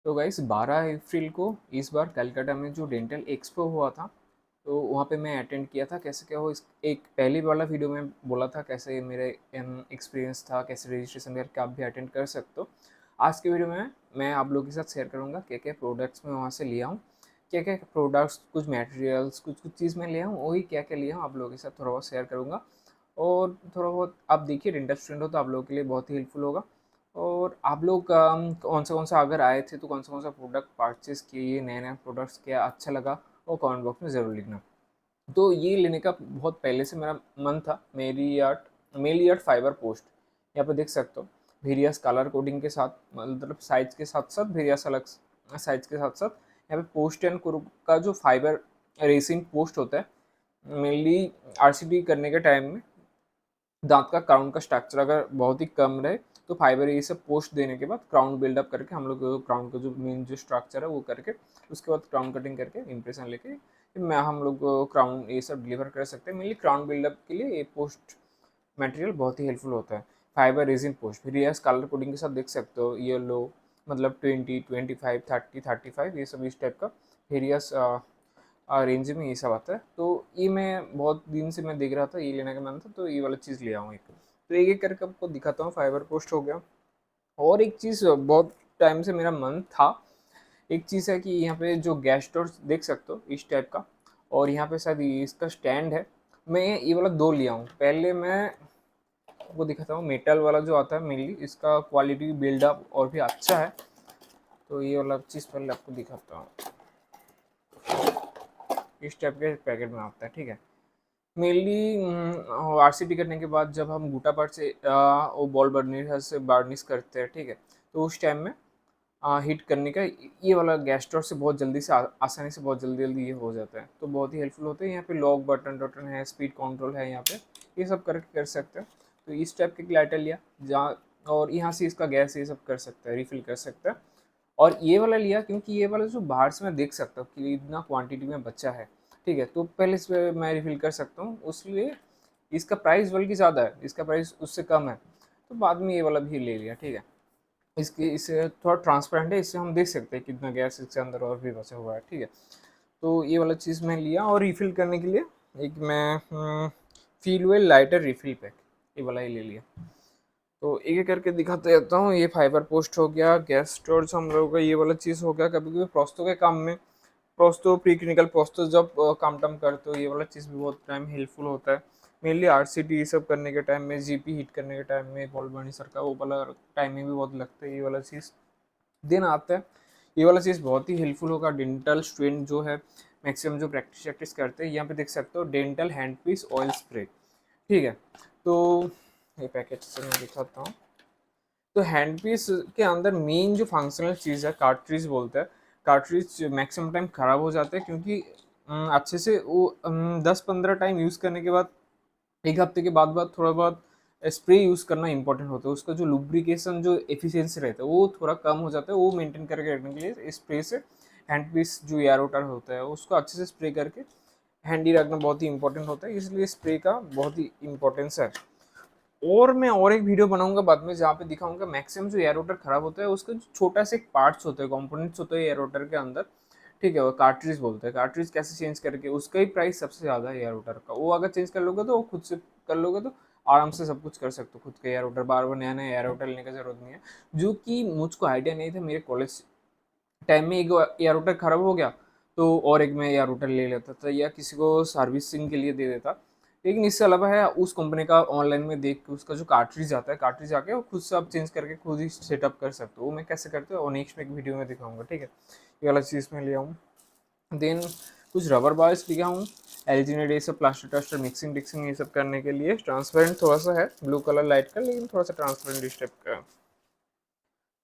तो गाइस 12 अप्रैल को इस बार कलकत्ता में जो डेंटल एक्सपो हुआ था, तो वहाँ पे मैं अटेंड किया था। कैसे क्या हो, इस एक पहले वाला वीडियो में बोला था कैसे मेरे एक्सपीरियंस था, कैसे रजिस्ट्रेशन करके आप भी अटेंड कर सकते हो। आज के वीडियो में मैं आप लोगों के साथ शेयर करूँगा क्या क्या प्रोडक्ट्स मैं वहाँ से लिया हूँ, क्या क्या प्रोडक्ट्स, कुछ मटेरियल्स, कुछ कुछ चीज़ मैं लिया हूँ, वही क्या क्या लिया हूँ आप लोगों के साथ थोड़ा बहुत शेयर करूँगा। और थोड़ा बहुत आप देखिए, डेंटल स्टूडेंट हो तो आप लोगों के लिए बहुत ही हेल्पफुल होगा। और आप लोग कौन सा अगर आए थे तो कौन सा प्रोडक्ट परचेज़ किए, नए-नए प्रोडक्ट्स क्या अच्छा लगा, वो कमेंट बॉक्स में ज़रूर लिखना। तो ये लेने का बहुत पहले से मेरा मन था। मेरी आर्ट फाइबर पोस्ट, यहाँ पे देख सकते हो वेरियस कलर कोडिंग के साथ, मतलब साइज के साथ साथ वेरियस अलग साइज के साथ साथ यहाँ पे पोस्ट एंड का जो फाइबर रेसिंग पोस्ट होता है, मेनली आरसीटी करने के टाइम में दांत का क्राउन का स्ट्रक्चर अगर बहुत ही कम रहे तो फाइबर ये सब पोस्ट देने के बाद क्राउन बिल्डअप करके हम लोग क्राउन का जो मेन जो स्ट्रक्चर है वो करके उसके बाद क्राउन कटिंग करके इम्प्रेशन लेके मैं हम लोग क्राउन ये सब डिलीवर कर सकते हैं। मेनली क्राउन बिल्डअप के लिए ये पोस्ट मटेरियल बहुत ही हेल्पफुल होता है। फाइबर रेजिन पोस्ट फिर यस कलर कोडिंग के साथ देख सकते हो, येलो मतलब 20, 25, 30, 35 ये सब इस टाइप का वेरियस रेंज में ये सब आता है। तो ये मैं बहुत दिन से मैं देख रहा था, ये लेने का मन था तो ये वाला चीज़ ले आऊँ एक। तो एक एक करके आपको दिखाता हूँ। फाइबर पोस्ट हो गया, और एक चीज़ बहुत टाइम से मेरा मन था। एक चीज़ है कि यहाँ पे जो गैस स्टोर देख सकते हो इस टाइप का, और यहाँ पे शायद इसका स्टैंड है। मैं ये वाला दो लिया हूँ। पहले मैं आपको दिखाता हूँ मेटल वाला जो आता है, मेनली इसका क्वालिटी बिल्डअप और भी अच्छा है। तो ये वाला चीज़ पहले आपको दिखाता हूँ। इस टाइप के पैकेट में आता है, ठीक है। मेनली आरसीटी करने के बाद जब हम बूटा पार्ट से वो बॉल बर्निश से बार्निश करते हैं, ठीक है, तो उस टाइम में हीट करने का ये वाला गैस स्टोव से बहुत जल्दी से आसानी से बहुत जल्दी जल्दी ये हो जाता है। तो बहुत ही हेल्पफुल होते हैं। यहाँ पे लॉक बटन टोटन है, स्पीड कंट्रोल है, यहाँ पे ये सब करके कर सकते हैं। तो इस टाइप के ग्लाइटर लिया जहाँ, और यहाँ से इसका गैस ये सब कर सकते हैं, रिफिल कर सकते हैं। और ये वाला लिया क्योंकि ये वाला जो बाहर से मैं देख सकता हूँ कि इतना क्वांटिटी में बचा है, ठीक है, तो पहले से मैं रिफिल कर सकता हूँ, उसलिए इसका प्राइस बल्कि ज़्यादा है, इसका प्राइस उससे कम है। तो बाद में ये वाला भी ले लिया, ठीक है। इसके इससे थोड़ा ट्रांसपेरेंट है, इससे हम देख सकते हैं कितना गैस इसके अंदर और भी बचा हुआ है, ठीक है। तो ये वाला चीज़ मैं लिया, और रिफ़िल करने के लिए एक मैं फीलवेल लाइटर रिफ़िल पैक ये वाला ही ले लिया। तो एक एक करके दिखाते रहता हूँ। ये फाइबर पोस्ट हो गया, गैस स्टोरेज हम लोगों का ये वाला चीज़ हो गया। कभी कभी प्रोस्तो के काम में, प्रोस्तो प्री क्लिनिकल प्रोस्तो जब काम टाम करते हो, ये वाला चीज़ भी बहुत टाइम हेल्पफुल होता है। मेनली आरसीटी ये सब करने के टाइम में, जीपी हिट करने के टाइम में, बॉल बर्नी सर का वो वाला टाइम में भी बहुत लगता है ये वाला चीज़। दिन आता है, ये वाला चीज़ बहुत ही हेल्पफुल होगा डेंटल स्टूडेंट जो है, मैक्सिमम जो प्रैक्टिस प्रैक्टिस करते हैं। यहाँ पे देख सकते हो dental hand piece oil spray, ठीक है। तो ये पैकेट से मैं दिखाता हूँ। तो हैंड पीस के अंदर मेन जो फंक्शनल चीज़ है, कार्ट्रिज बोलते हैं। कार्ट्रिज मैक्सिमम टाइम ख़राब हो जाते हैं क्योंकि अच्छे से वो 10-15 टाइम यूज़ करने के बाद, एक हफ्ते के बाद थोड़ा बहुत स्प्रे यूज़ करना इंपॉर्टेंट होता है। उसका जो लुब्रिकेशन जो एफिशिएंसी रहता है वो थोड़ा कम हो जाता है। वो मेंटेन करके रखने के लिए स्प्रे से हैंड पीस जो एयरोटर होता है उसको अच्छे से स्प्रे करके हैंडी रखना बहुत ही इंपॉर्टेंट होता है। इसलिए स्प्रे का बहुत ही इंपॉर्टेंस है। और मैं और एक वीडियो बनाऊंगा बाद में जहाँ पे दिखाऊंगा मैक्सिमम जो एयर रोटर खराब होता है उसका जो छोटा सा एक पार्ट्स होता है, कंपोनेंट्स होते हैं एयर रोटर के अंदर, ठीक है, वो कार्ट्रिज बोलते हैं। कार्ट्रिज कैसे चेंज करके, उसका ही प्राइस सबसे ज़्यादा है एयर रोटर का। वो अगर चेंज कर लोगे तो वो खुद से कर लोगे तो आराम से सब कुछ कर सकते हो खुद के एयर रोटर। बार बार नया नया एयर रोटर लेने की जरूरत नहीं है। जो कि मुझको आइडिया नहीं था, मेरे कॉलेज टाइम में एक एयर रूटर खराब हो गया तो और एक मैं एयर रूटर ले लेता था या किसी को सर्विसिंग के लिए दे देता। लेकिन इससे अलावा है उस कंपनी का ऑनलाइन में देख के उसका जो कार्ट्रिज आता है, कार्ट्रिज आके वो खुद से आप चेंज करके खुद ही सेटअप कर सकते हो। वो मैं कैसे करते हो और नेक्स्ट में एक वीडियो में दिखाऊंगा, ठीक है। ये वाला चीज़ मैं ले आऊँ। देन कुछ रबर बाल्स लिया हूँ। एल जी ने ये सब प्लास्टर टास्टर मिक्सिंग डिक्सिंग ये सब करने के लिए। ट्रांसपेरेंट थोड़ा सा है, ब्लू कलर लाइट का, लेकिन थोड़ा सा ट्रांसपेरेंट इस टाइप का।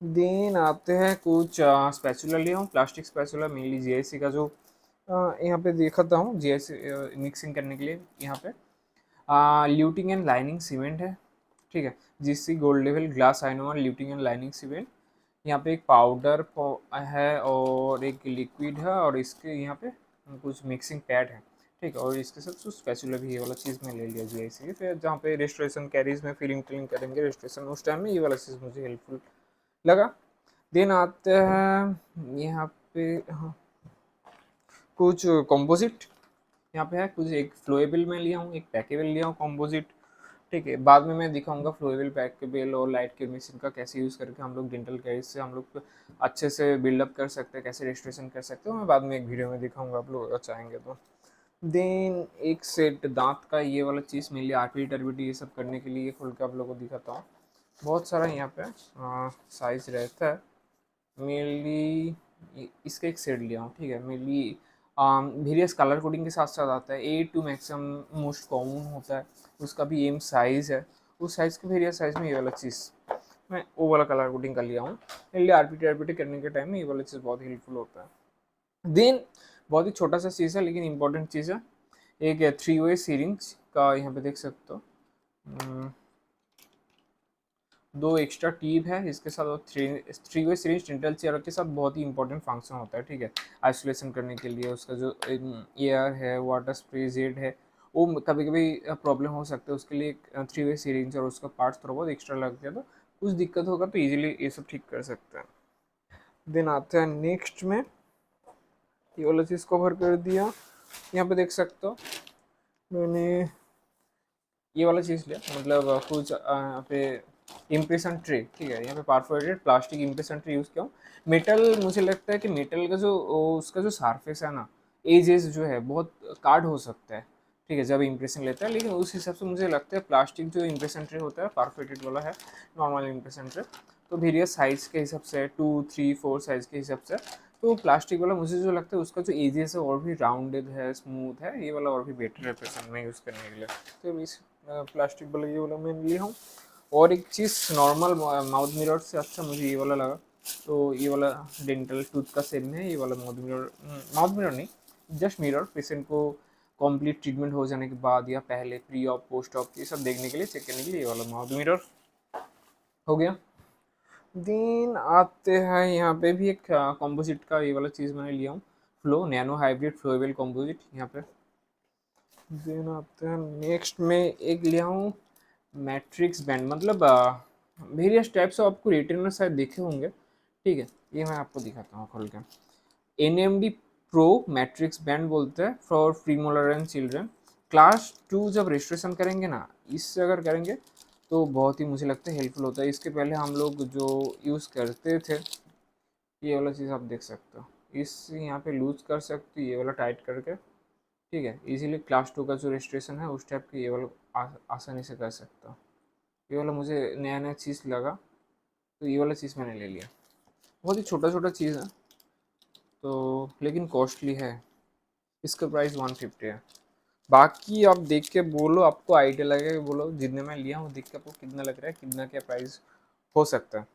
देन आते हैं कुछ स्पैचुला लिया हूँ, प्लास्टिक स्पैचुला, मेनली जीआईसी का जो यहाँ पे देखता हूँ जीआईसी मिक्सिंग करने के लिए। यहाँ पे ल्यूटिंग एंड लाइनिंग सीमेंट है, ठीक है, जीसी गोल्ड लेवल glass ionomer luting and lining cement. यहाँ पे एक पाउडर है और एक लिक्विड है, और इसके यहाँ पे कुछ मिक्सिंग पैड है, ठीक है, और इसके साथ कुछ स्पैचुला भी, ये वाला चीज़ मैं ले लिया जीआईसी। फिर जहाँ पे रेस्टोरेशन कैरीज में फिलिंग टिलिंग करेंगे रेस्टोरेशन, उस टाइम में ये वाला चीज़ मुझे हेल्पफुल लगा। देन आते हैं यहाँ पे, हाँ, कुछ कंपोजिट यहाँ पे है, कुछ एक फ्लोएबल में लिया हूँ, एक पैकेबल लिया हूँ कंपोजिट। ठीक है, बाद में मैं दिखाऊंगा फ्लोएबल, पैकेबल और लाइट के मिशन का कैसे यूज़ करके हम लोग डेंटल केयर से हम लोग अच्छे से बिल्डअप कर सकते हैं, कैसे रेस्टोरेशन कर सकते हो, मैं बाद में एक वीडियो में दिखाऊंगा आप लोग चाहेंगे तो। देन एक सेट दांत का ये वाला चीज़ मेरे लिए आरपीटी टर्बिटी ये सब करने के लिए खुल के आप लोगों को दिखाता हूँ। बहुत सारा यहाँ पे साइज रहता है मेनली। इसका एक सेट लिया हूँ, ठीक है, मेनली वेरियस कलर कोडिंग के साथ साथ आता है। A2 मैक्सिमम मोस्ट कॉमन होता है, उसका भी एम साइज़ है, उस साइज़ के वेरियस साइज़ में ये वाला चीज़ मैं वो वाला कलर कोडिंग कर लिया हूँ। मेनली आरपीटी करने के टाइम में ये वाला चीज़ बहुत हेल्पफुल होता है। देन बहुत ही छोटा सा चीज़ है लेकिन इंपॉर्टेंट चीज़ है, एक 3 वे सीरिंज का यहाँ पे देख सकते हो। 2 एक्स्ट्रा टीप है इसके साथ, और 3 वे सीरीज डेंटल चेयर के साथ बहुत ही इंपॉर्टेंट फंक्शन होता है, ठीक है, आइसोलेशन करने के लिए। उसका जो एयर है, वाटर स्प्रे जेड है, वो कभी कभी प्रॉब्लम हो सकता है, उसके लिए 3 वे सीरीज और उसका पार्ट्स थोड़ा बहुत एक्स्ट्रा लग गया तो कुछ दिक्कत होगा तो इजीली ये सब ठीक कर सकते हैं। देन आते हैं नेक्स्ट में, ये वाला चीज़ कवर कर दिया। यहाँ पे देख सकते हो मैंने ये वाला चीज़ लिया, मतलब कुछ यहाँ पे इम्प्रेशन ट्रे, ठीक है, यहाँ पे perforated plastic impression tray use किया हूँ। मेटल, मुझे लगता है कि मेटल का जो उसका जो सरफेस है ना, एजेस जो है बहुत कार्ड हो सकता है, ठीक है, जब इम्प्रेशन लेता है, लेकिन उस हिसाब से मुझे लगता है प्लास्टिक जो इम्प्रेशन ट्रे होता है परफोरेटेड वाला है, नॉर्मल इम्प्रेशन ट्रे, तो वेरियस साइज़ के हिसाब से 2, 3, 4 साइज़ के हिसाब से, तो प्लास्टिक वाला मुझे जो लगता है उसका जो एजेस है और भी राउंडेड है, स्मूथ है, ये वाला और भी बेटर है पेशेंट में यूज़ करने के लिए। तो इस प्लास्टिक वाला ये वाला मैं लिया हूँ। और एक चीज़ नॉर्मल माउथ मिरर से अच्छा मुझे ये वाला लगा, तो ये वाला डेंटल टूथ का सेम है, ये वाला माउथ मिरर नहीं, जस्ट मिरर, पेशेंट को कंप्लीट ट्रीटमेंट हो जाने के बाद या पहले प्री ऑप पोस्ट ऑप ये सब देखने के लिए, चेक करने के लिए ये वाला माउथ मिरर हो गया। देन आते हैं यहाँ पे भी एक कंपोजिट का ये वाला चीज़ मैंने लिया हूँ, फ्लो नैनो हाइब्रिड फ्लोएबल कंपोजिट यहाँ पे। देन आते हैं नेक्स्ट में एक लिया हूँ मैट्रिक्स बैंड, मतलब वेरियस टाइप्स ऑफ, आपको रिटेल में शायद देखे होंगे, ठीक है, ये मैं आपको दिखाता हूँ खोल के। NMD प्रो मैट्रिक्स बैंड बोलते हैं for premolar and children. Class 2 जब रजिस्ट्रेशन करेंगे ना, इससे अगर करेंगे तो बहुत ही मुझे लगता है हेल्पफुल होता है। इसके पहले हम लोग जो यूज़ करते थे, ये वाला चीज़ आप देख सकते हो, इस यहाँ पे लूज कर सकते हो, ये वाला टाइट करके, ठीक है, इजीली क्लास 2 का जो रजिस्ट्रेशन है उस टाइप के ये वाला आसानी से कर सकते हो। ये वाला मुझे नया नया चीज़ लगा तो ये वाला चीज़ मैंने ले लिया। बहुत ही छोटा छोटा चीज़ है तो, लेकिन कॉस्टली है, इसका प्राइस 150 है। बाकी आप देख के बोलो, आपको आइडिया लगेगा, बोलो जितने मैं लिया हूँ देख के आपको कितना लग रहा है, कितना क्या प्राइस हो सकता है।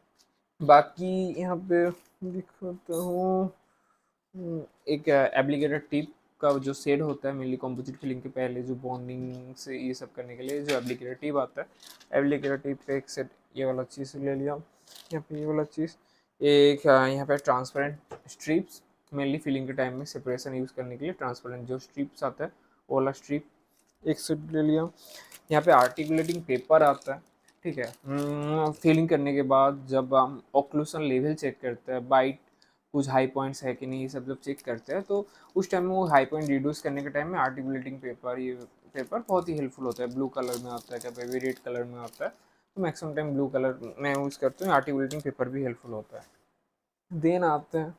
बाकी यहाँ पे दिखाता हूँ, एक एप्लीकेटर टिप का जो शेड होता है मेनली कंपोजिट फिलिंग के पहले, जो बॉन्डिंग से ये सब करने के लिए जो एप्लीकेटर टिप आता है, एप्लीकेटर टिप पे एक सेट ये वाला चीज़ ले लिया। यहाँ पे ये वाला चीज़ एक यहाँ पे ट्रांसपेरेंट स्ट्रिप्स, मेनली फिलिंग के टाइम में सेपरेशन यूज़ करने के लिए ट्रांसपेरेंट जो स्ट्रिप्स आता है वो वाला स्ट्रिप एक सेट ले लिया। यहाँ पे आर्टिकुलेटिंग पेपर आता है, ठीक है, फिलिंग करने के बाद जब हम ऑक्लूसन लेवल चेक करते हैं, बाइट कुछ हाई पॉइंट्स है कि नहीं, ये सब जब चेक करते हैं तो उस टाइम में वो हाई पॉइंट रिड्यूस करने के टाइम में आर्टिकुलेटिंग पेपर, ये पेपर बहुत ही हेल्पफुल होता है। ब्लू कलर में आता है, कभी रेड कलर में आता है, तो मैक्सिमम टाइम ब्लू कलर मैं यूज़ करता हूँ, आर्टिकुलेटिंग पेपर भी हेल्पफुल होता है। देन आते हैं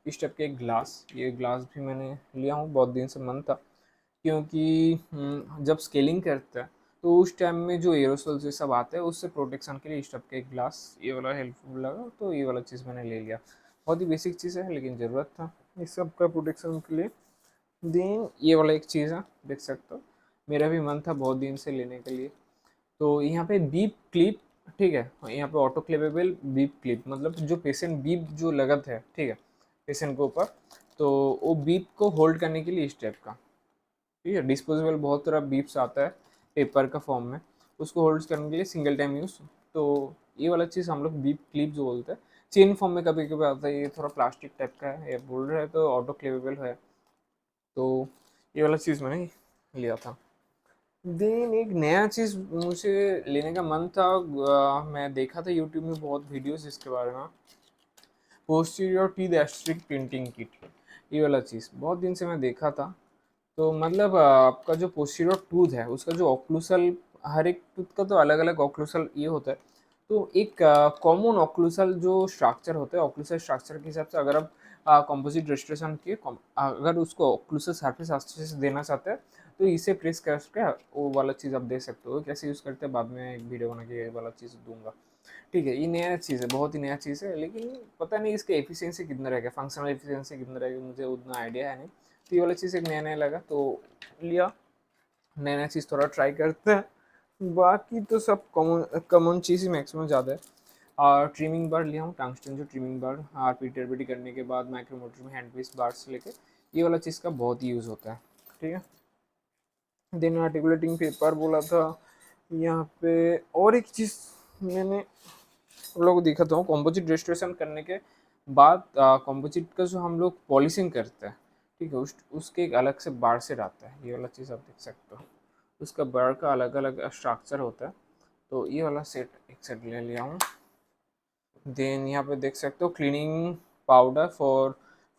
इस टाइप के एक ग्लास, ये ग्लास भी मैंने लिया हूँ, बहुत दिन से मन था, क्योंकि जब स्केलिंग करता है तो उस टाइम में जो एरोसोल्स ये सब आते हैं उससे प्रोटेक्शन के लिए इस टाइप का एक ग्लास ये वाला हेल्पफुल लगा, तो ये वाला चीज़ मैंने ले लिया। बहुत ही बेसिक चीज़ है लेकिन ज़रूरत था इस सब का प्रोटेक्शन के लिए। देन ये वाला एक चीज़ है, देख सकते हो, मेरा भी मन था बहुत दिन से लेने के लिए। तो यहाँ पे बीप क्लिप, ठीक है, यहाँ पे ऑटो क्लेवेबल बीप क्लिप, मतलब जो पेशेंट बीप जो लगत है, ठीक है, पेशेंट के ऊपर, तो वो बीप को होल्ड करने के लिए इस टाइप का, ठीक है, डिस्पोजेबल बहुत तरह बीप्स आता है पेपर का फॉर्म में, उसको होल्ड करने के लिए सिंगल टाइम यूज़, तो ये वाला चीज़ हम लोग बीप क्लिप जो बोलते हैं, चेन फॉर्म में कभी कभी आता है, ये थोड़ा प्लास्टिक टाइप का है, ये बोल रहा है तो ऑटो क्लेवेबल है, तो ये वाला चीज़ मैंने लिया था। देन एक नया चीज़ मुझे लेने का मन था, मैं देखा था यूट्यूब में बहुत वीडियोस इसके बारे में, पोस्टीरियर टीथ एस्ट्रिक प्रिंटिंग किट, ये वाला चीज़ बहुत दिन से मैं देखा था। तो मतलब आपका जो पोस्टीरियर टूथ है उसका जो ऑक्लूसल, हर एक टूथ का तो अलग अलग ऑक्लूसल ये होता है। तो एक कॉमन ऑक्लूसल जो स्ट्रक्चर होता है, ऑक्लूसल स्ट्रक्चर के हिसाब से अगर आप कंपोजिट रेस्टोरेशन के अगर उसको ऑक्लूसल सरफेस अच्छे से देना चाहते हैं तो इसे प्रेस करके वो वाला चीज़ आप दे सकते हो। कैसे यूज़ करते हैं बाद में एक वीडियो बना के ये वाला चीज़ दूंगा। ठीक है, ये नया चीज़ है, बहुत ही नया चीज़ है, लेकिन पता नहीं इसका एफिशिएंसी कितना रहेगा, फंक्शनल एफिशिएंसी कितना रहेगा, मुझे उतना आइडिया है नहीं। तो ये वाला चीज़ एक नया नया लगा तो लिया, नया नया चीज़ थोड़ा ट्राई करते हैं। बाकी तो सब कॉमन कॉमन चीज़ ही मैक्सिमम ज़्यादा है। और ट्रिमिंग बार लिया हूँ, टंगस्टन जो ट्रिमिंग बार, आर पी टी करने के बाद माइक्रोमोटर में हैंड पीस बार से लेके ये वाला चीज़ का बहुत ही यूज़ होता है। ठीक है, देन आर्टिकुलेटिंग पेपर बोला था यहाँ पे। और एक चीज़ मैंने उन लोगों को देखा था, कॉम्पोजिट रेस्टोरेशन करने के बाद कॉम्पोजिट का जो हम लोग पॉलिशिंग करते हैं, ठीक है, उसके एक अलग से बार सेट आता है, ये वाला चीज़ आप देख सकते हो। उसका बार का अलग अलग स्ट्रक्चर होता है। तो ये वाला सेट एक सेट ले लिया हूँ। देन यहाँ पे देख सकते हो cleaning powder for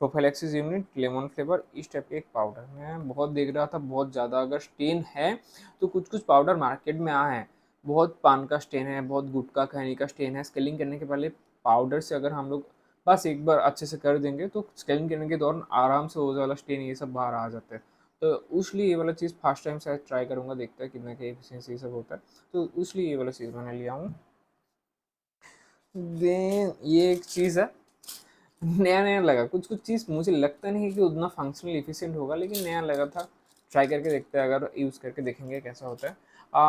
prophylaxis unit lemon flavour, इस टाइप के एक पाउडर मैं बहुत देख रहा था, बहुत ज़्यादा अगर स्टेन है तो कुछ कुछ पाउडर मार्केट में आए हैं, बहुत पान का स्टेन है, बहुत गुटखा खैनी का स्टेन है। स्केलिंग करने के पहले पाउडर से अगर हम लोग बस एक बार अच्छे से कर देंगे तो स्केलिंग करने के दौरान आराम से वो वाला स्टेन ये सब बाहर आ जाते हैं। तो उसलिए ये वाला चीज़ फर्स्ट टाइम शायद ट्राई करूँगा, देखता है कितना क्या एफिशिएंसी सब होता है। तो उसलिए ये वाला चीज़ मैंने लिया हूँ। देन ये एक चीज़ है, नया नया लगा, कुछ कुछ चीज़ मुझे लगता नहीं है कि उतना फंक्शनल एफिशिएंट होगा, लेकिन नया लगा था। ट्राई करके देखते हैं, अगर यूज़ करके देखेंगे कैसा होता है।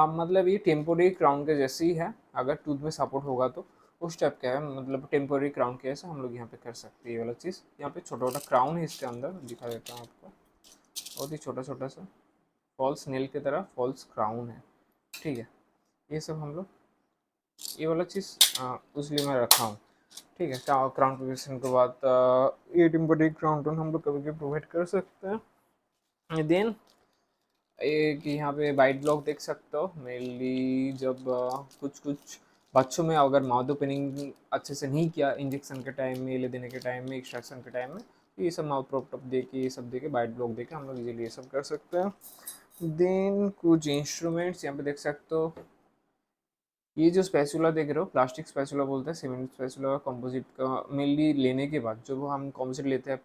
मतलब ये टेम्पोरी क्राउन के जैसे ही है, अगर टूथ में सपोर्ट होगा तो उस टाइप का है, मतलब टेम्पोरी क्राउन के ऐसा हम लोग यहाँ पे कर सकते हैं। ये वाला चीज़ यहाँ पे छोटा छोटा क्राउन है, इसके अंदर दिखा देता हूँ आपको, बहुत ही छोटा छोटा सा फॉल्स नेल की तरह फॉल्स क्राउन है। ठीक है, ये सब हम लोग ये वाला चीज़ उसलिए मैं रखा हूँ। ठीक है, क्राउन प्रोटेक्शन के बाद ये टेम्पररी क्राउन टोन हम लोग कभी कभी प्रोवाइड कर सकते हैं। देन एक यहाँ पे वाइट ब्लॉक देख सकते हो, मेनली जब कुछ कुछ बच्चों में अगर माउथ ओपनिंग अच्छे से नहीं किया इंजेक्शन के टाइम में, ले देने के टाइम में, एक्सट्रैक्शन के टाइम में, तो ये सब माउथ प्रोप टप दे के, ये सब दे के, वाइट ब्लॉक दे के हम लोग इजीली ये सब कर सकते हैं। देन कुछ इंस्ट्रूमेंट्स यहाँ पे देख सकते हो, ये जो स्पैचुला देख रहे हो, प्लास्टिक स्पैचुला बोलते हैं, सीमेंट स्पैचुला कंपोजिट का मेनली लेने के बाद जब हम कंपोजिट लेते हैं,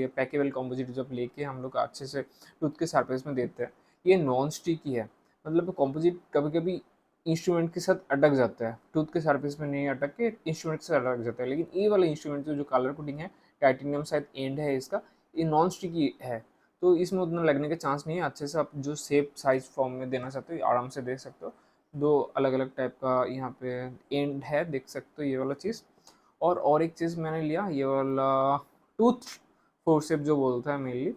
पैकेबल कंपोजिट जब लेके हम लोग अच्छे से टूथ के सरफेस में देते हैं, ये नॉन स्टिकी है। मतलब कंपोजिट कभी कभी इंस्ट्रूमेंट के साथ अटक जाता है, टूथ के सरफेस में नहीं अटक के इंस्ट्रूमेंट से अटक जाता है, लेकिन ये वाला इंस्ट्रूमेंट जो कलर कोटिंग है, टाइटेनियम शायद एंड है इसका, ये नॉन स्टिकी है। तो इसमें उतना लगने का चांस नहीं है, अच्छे से आप जो शेप साइज फॉर्म में देना चाहते हो आराम से दे सकते हो। दो अलग अलग टाइप का यहाँ पे एंड है, देख सकते हो ये वाला चीज़। और एक चीज़ मैंने लिया ये वाला टूथ फोर्सेप जो बोलता है मेनली,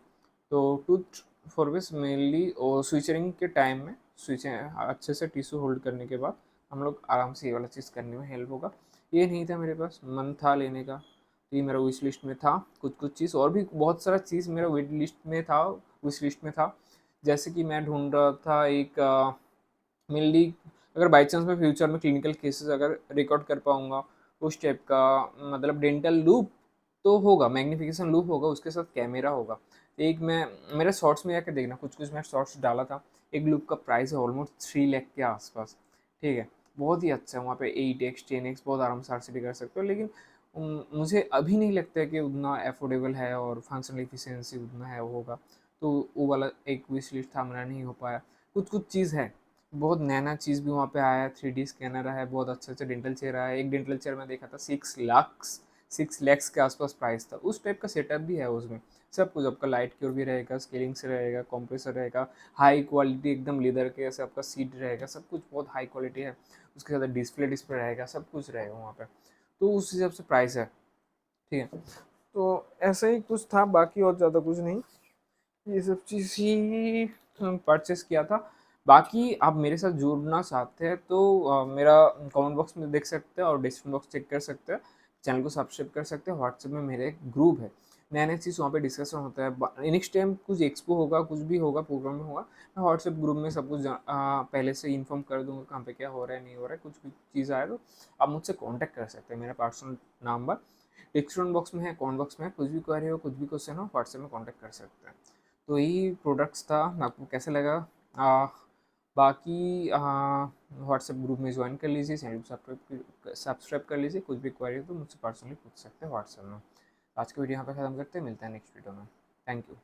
तो टूथ फोर्सेप मेनली और स्विचरिंग के टाइम में स्विच अच्छे से टिश्यू होल्ड करने के बाद हम लोग आराम से ये वाला चीज़ करने में हेल्प होगा। ये नहीं था मेरे पास, मन था लेने का, तो ये मेरा विश लिस्ट में था। कुछ कुछ चीज़ और भी बहुत सारा चीज़ मेरा विश लिस्ट में था, विश लिस्ट में था। जैसे कि मैं ढूंढ रहा था एक मेनली, अगर बाई चांस में फ्यूचर में क्लिनिकल केसेस अगर रिकॉर्ड कर पाऊँगा उस टाइप का, मतलब डेंटल लूप तो होगा, मैग्नीफिकेशन लूप होगा, उसके साथ कैमरा होगा। एक मैं मेरे शॉर्ट्स में जाकर देखना, कुछ कुछ मैं शॉर्ट्स डाला था, एक लूप का प्राइस है ऑलमोस्ट 3 लाख के आसपास। ठीक है, बहुत ही अच्छा है, वहाँ पे 8x 10x बहुत आराम से आरसीडी कर सकते हो, लेकिन मुझे अभी नहीं लगता है कि उतना अफोर्डेबल है और फंक्शनल एफिशिएंसी उतना है होगा। तो वो वाला एक विश लिस्ट था, मेरा नहीं हो पाया। कुछ कुछ चीज़ है, बहुत नया-नया चीज़ भी वहाँ पे आया है, 3D स्कैनर है, बहुत अच्छा-अच्छा डेंटल चेयर आया है। एक डेंटल चेयर मैं देखा था 6 लाख के आसपास प्राइस था। उस टाइप का सेटअप भी है उसमें। सब कुछ आपका लाइट क्योर भी रहेगा, स्केलिंग से रहेगा, कंप्रेसर रहेगा, हाई क्वालिटी एकदम लेदर के ऐसे आपका सीट रहेगा, सब कुछ बहुत हाई क्वालिटी है। उसके साथ डिस्प्ले डिस्प्ले रहेगा, सब कुछ रहेगा वहाँ पे। तो उस हिसाब से प्राइस है, ठीक है। तो ऐसा ही कुछ था, बाकी और ज़्यादा कुछ नहीं। ये सब चीज़ ही परचेस किया था। बाकी आप मेरे साथ जुड़ना चाहते हैं तो मेरा कमेंट बॉक्स में देख सकते हैं और डिस्क्रिप्शन बॉक्स चेक कर सकते हैं। चैनल को सब्सक्राइब कर सकते हैं। व्हाट्सएप में मेरा एक ग्रुप है, नए नए चीज़ वहाँ पे डिस्कशन होता है। नेक्स्ट टाइम कुछ एक्सपो होगा, कुछ भी होगा, प्रोग्राम में होगा, मैं व्हाट्सएप ग्रुप में सब कुछ पहले से इन्फॉर्म कर दूंगा कहाँ पे क्या हो रहा है, नहीं हो रहा है। कुछ भी चीज़ आए तो आप मुझसे कॉन्टैक्ट कर सकते हैं, मेरा पर्सनल नंबर डिस्क्रिप्शन बॉक्स में है, कमेंट बॉक्स में है, कुछ भी क्वेरी हो, कुछ भी क्वेश्चन हो, व्हाट्सएप में कांटेक्ट कर सकते हैं। तो यही प्रोडक्ट्स था, आपको कैसे लगा? बाकी व्हाट्सएप ग्रुप में ज्वाइन कर लीजिए, चैनल को सब्सक्राइब कर लीजिए। कुछ भी क्वेरी हो तो मुझसे पर्सनली पूछ सकते हैं व्हाट्सएप में। आज की वीडियो यहाँ पे ख़त्म करते हैं, मिलते हैं नेक्स्ट वीडियो में। Thank you.